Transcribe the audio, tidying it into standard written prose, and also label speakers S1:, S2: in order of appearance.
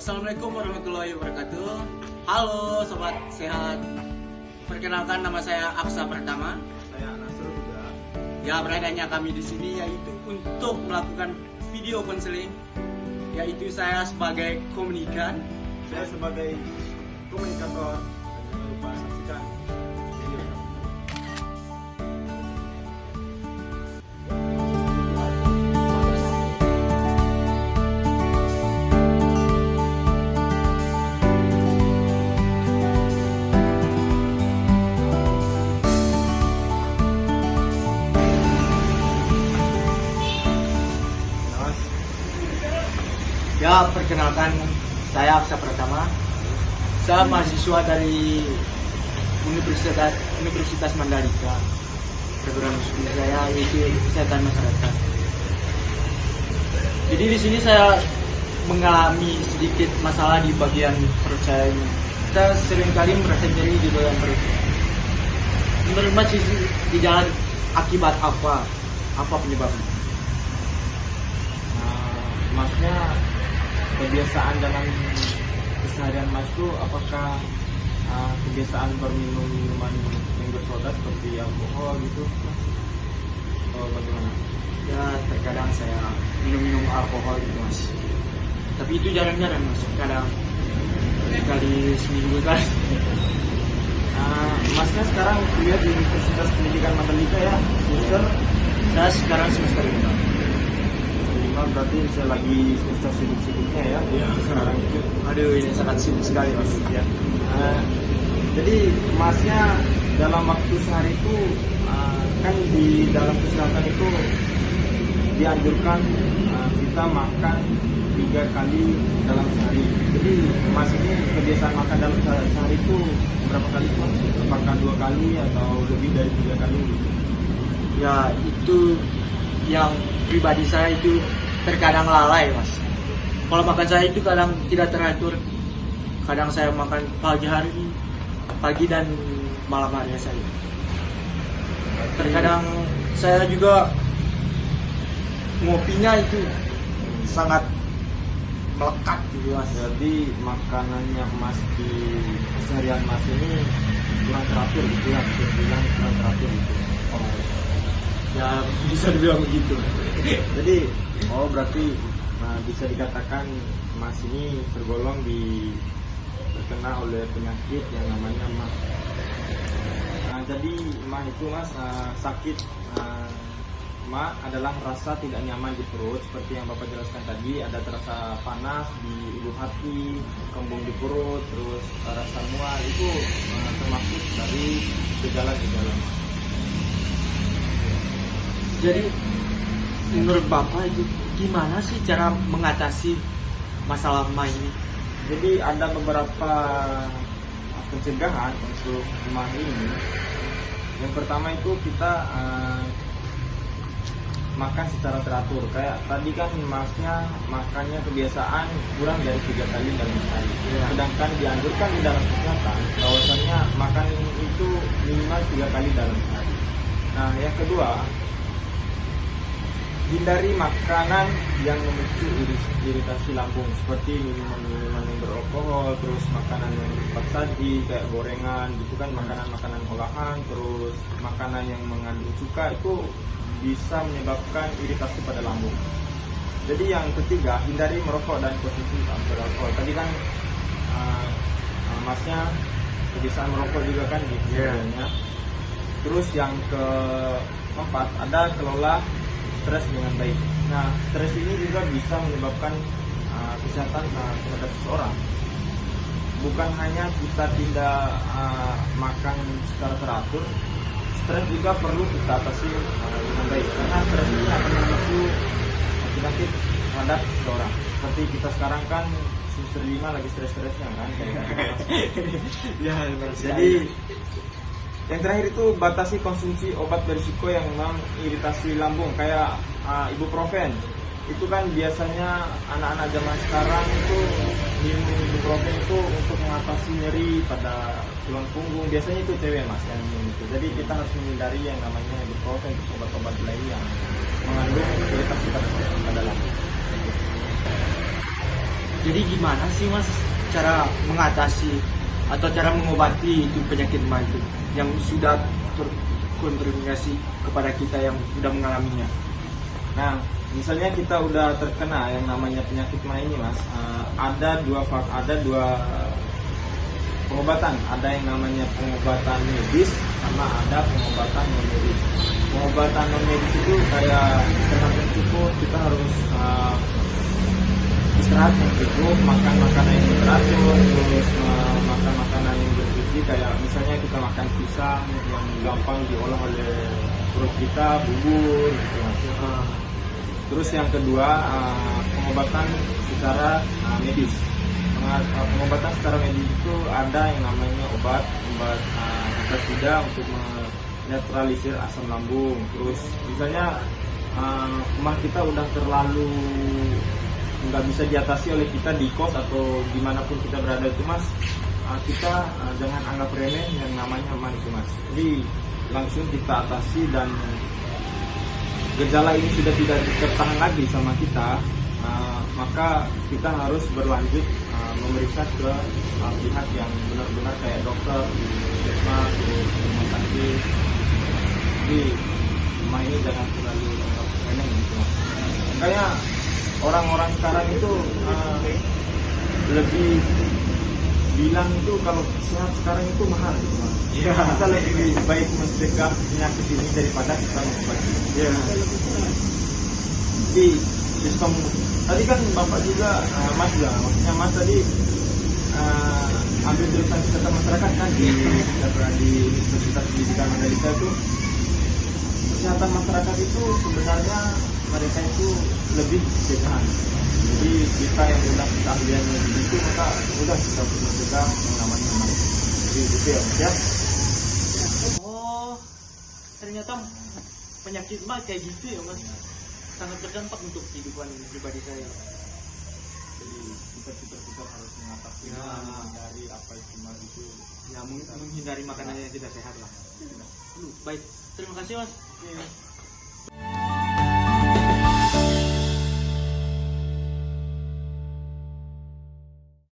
S1: Assalamualaikum warahmatullahi wabarakatuh. Halo sobat sehat. Perkenalkan, nama saya Aksa Pratama.
S2: Saya Nasr juga.
S1: Ya, beradanya kami di sini yaitu untuk melakukan video konseling. Yaitu saya sebagai komunikan.
S2: Saya sebagai komunikator. Dan jangan lupa saksikan video kami.
S1: Ya, perkenalkan, saya Aksa Pratama. Saya mahasiswa dari Universitas Mandalika. Program studi saya yaitu kesehatan masyarakat. Jadi di sini saya mengalami sedikit masalah di bagian perut saya ini. Saya seringkali merasa nyeri di bagian perut. Menurut Mas, di jalan akibat apa? Apa penyebabnya?
S2: Maksudnya kebiasaan dalam keseharian Mas itu apakah kebiasaan berminum minuman yang bersoda seperti alkohol gitu? Oh, bagaimana?
S1: Ya, terkadang saya minum alkohol gitu Mas. Tapi itu jarang-jarang Mas. Kadang kali seminggu kan.
S2: Masnya sekarang kuliah di Universitas Pendidikan Mandalika ya, semester?
S1: Saya sekarang semester 5.
S2: Berarti saya lagi semester sibuk-sibuknya ya.
S1: Iya.
S2: Sekarang itu.
S1: Aduh, ini sangat sibuk sekali Mas.
S2: Ya. Jadi Masnya dalam waktu sehari itu kan di dalam kesehatan itu dianjurkan kita makan 3 kali dalam sehari. Jadi Mas ini kebiasaan makan dalam sehari itu berapa kali Mas? Apakah 2 kali atau lebih dari 3 kali?
S1: Ya, itu yang pribadi saya itu terkadang lalai Mas. Kalau makan saya itu kadang tidak teratur. Kadang saya makan pagi dan malam hari saja. Terkadang saya juga ngopinya itu sangat melekat gitu Mas.
S2: Jadi makanannya Mas di keseharian Mas ini kurang teratur gitu ya, bilang kurang teratur gitu.
S1: Ya, bisa dibilang begitu.
S2: Jadi berarti bisa dikatakan Mas ini tergolong terkena oleh penyakit yang namanya MAH. Jadi MAH itu Mas sakit. MAH adalah rasa tidak nyaman di perut, seperti yang Bapak jelaskan tadi. Ada terasa panas di ulu hati, kembung di perut, terus rasa mual. Itu termasuk dari gejala-gejala MAH.
S1: Jadi menurut Bapak itu gimana sih cara mengatasi masalah MAH ini?
S2: Jadi ada beberapa pencegahan untuk MAH ini. Yang pertama itu kita makan secara teratur. Kayak tadi kan Masnya makannya kebiasaan kurang dari 3 kali dalam sehari. Sedangkan dianjurkan di dalam kesehatan bahwasanya makan itu minimal 3 kali dalam sehari. Nah, yang kedua, hindari makanan yang memicu iritasi lambung seperti minuman-minuman yang beralkohol, terus makanan yang cepat saji kayak gorengan gitu kan, makanan-makanan olahan, terus makanan yang mengandung cuka itu bisa menyebabkan iritasi pada lambung. Jadi yang ketiga, hindari merokok dan konsumsi beralkohol. Tadi kan Masnya kebiasaan merokok juga kan di videonya. Terus yang keempat, ada kelola stres dengan baik. Nah, stres ini juga bisa menyebabkan kesehatan terhadap seseorang. Bukan hanya kita tidak makan secara teratur, stres juga perlu kita atasi dengan baik. Karena stres ini akan memicu penyakit terhadap seseorang. Seperti kita sekarang kan semester 5 lagi stres-stresnya kan.
S1: Ya,
S2: Jadi yang terakhir itu batasi konsumsi obat berisiko yang mengiritasi lambung kayak ibuprofen. Itu kan biasanya anak-anak zaman sekarang itu minum ibuprofen itu untuk mengatasi nyeri pada tulang punggung. Biasanya itu cewek Mas yang minum itu. Jadi kita harus menghindari yang namanya ibuprofen, obat-obat lain yang mengandung iritasi pada lambung.
S1: Jadi gimana sih Mas cara mengatasi atau cara mengobati itu penyakit mah itu yang sudah terkontaminasi kepada kita yang sudah mengalaminya?
S2: Nah, misalnya kita udah terkena yang namanya penyakit mah ini Mas, ada dua pengobatan, ada yang namanya pengobatan medis sama ada pengobatan non medis. Pengobatan non medis itu kayak istirahat cukup, kita harus istirahat yang cukup, makan makanan yang teratur, terus makan makanan yang bergizi, kayak misalnya kita makan pisang yang gampang diolah oleh perut kita, bubur gitu Mas. Terus yang kedua, pengobatan secara medis. Pengobatan secara medis itu ada yang namanya obat antasida untuk menetralisir asam lambung. Terus misalnya kuman kita udah terlalu nggak bisa diatasi oleh kita di kos atau dimanapun kita berada itu Mas, kita jangan anggap remeh yang namanya kuman itu Mas. Jadi langsung kita atasi, dan gejala ini sudah tidak tertahan lagi sama kita, maka kita harus berlanjut memeriksa ke pihak yang benar-benar kayak dokter di puskesmas, di rumah sakit. Jadi rumah ini jangan terlalu remeh gitu Mas. Makanya orang-orang sekarang itu lebih bilang itu kalau sehat sekarang itu mahal gitu Mas.
S1: Iya.
S2: Kita lebih baik mencegah penyakit ini daripada kita mengobati.
S1: Iya.
S2: Jadi sistem tadi kan Bapak juga Mas ya, maksudnya Mas tadi ambil jurusan kesehatan masyarakat kan di Universitas Pendidikan Mandalika itu. Kesehatan masyarakat itu sebenarnya mereka itu lebih pencegahan. Jadi kita yang udah keahliannya di situ, maka udah kita mencegah yang namanya Mas. Jadi gitu ya.
S1: Oh, ternyata penyakit mah kayak gitu ya Mas. Sangat berdampak untuk kehidupan pribadi saya.
S2: Jadi kita harus mengatasi dari apa itu Mas itu.
S1: Ya, menghindari makanan yang tidak sehat lah. Baik, terima kasih Mas.